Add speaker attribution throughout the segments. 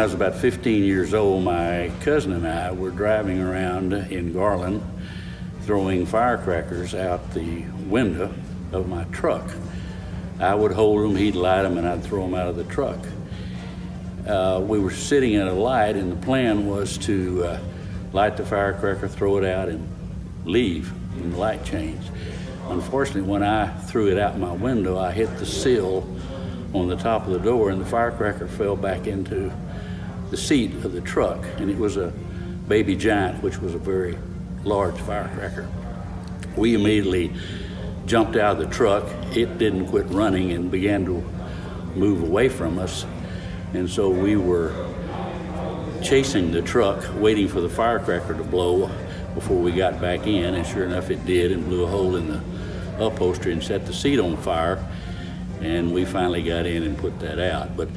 Speaker 1: I was about 15 years old, my cousin and I were driving around in Garland throwing firecrackers out the window of my truck. I would hold them, he'd light them, and I'd throw them out of the truck. We were sitting at a light, and the plan was to light the firecracker, throw it out, and leave when the light changed. Unfortunately, when I threw it out my window, I hit the sill on the top of the door, and the firecracker fell back into the seat of the truck, and it was a Baby Giant, which was a very large firecracker. We immediately jumped out of the truck. It didn't quit running and began to move away from us, and so we were chasing the truck, waiting for the firecracker to blow before we got back in, and sure enough it did, and blew a hole in the upholstery and set the seat on fire, and we finally got in and put that out. But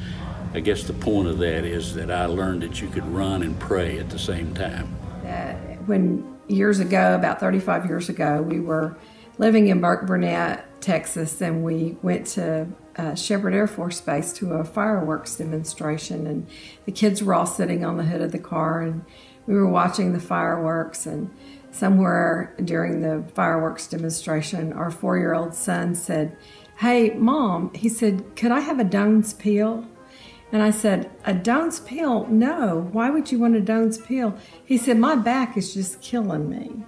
Speaker 1: I guess the point of that is that I learned that you could run and pray at the same time.
Speaker 2: When years ago, about 35 years ago, we were living in Burke Burnett, Texas, and we went to Sheppard Air Force Base to a fireworks demonstration, and the kids were all sitting on the hood of the car, and we were watching the fireworks, and somewhere during the fireworks demonstration, our 4-year-old son said, "Hey, Mom," he said, "could I have a Doan's Peel?" And I said, "A Doan's Peel? No, why would you want a Doan's Peel?" He said, "My back is just killing me."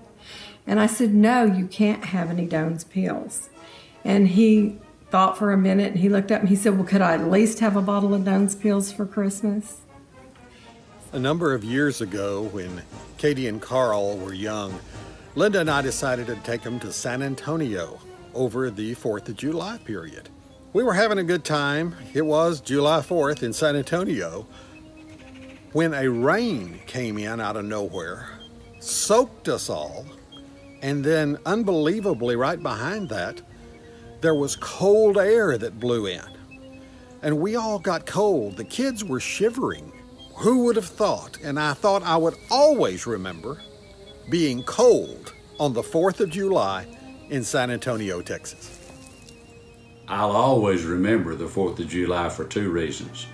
Speaker 2: And I said, "No, you can't have any Doan's Peels." And he thought for a minute, and he looked up and he said, "Well, could I at least have a bottle of Doan's Peels for Christmas?"
Speaker 3: A number of years ago, when Katie and Carl were young, Linda and I decided to take them to San Antonio over the 4th of July period. We were having a good time. It was July 4th in San Antonio when a rain came in out of nowhere, soaked us all, and then unbelievably right behind that, there was cold air that blew in. And we all got cold. The kids were shivering. Who would have thought? And I thought I would always remember being cold on the 4th of July in San Antonio, Texas.
Speaker 1: I'll always remember the 4th of July for 2 reasons.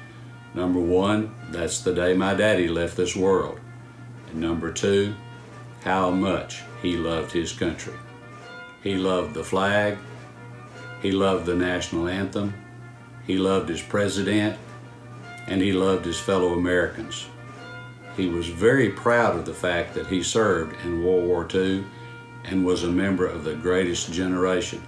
Speaker 1: Number 1, that's the day my daddy left this world. And number 2, how much he loved his country. He loved the flag, he loved the national anthem, he loved his president, and he loved his fellow Americans. He was very proud of the fact that he served in World War II and was a member of the greatest generation.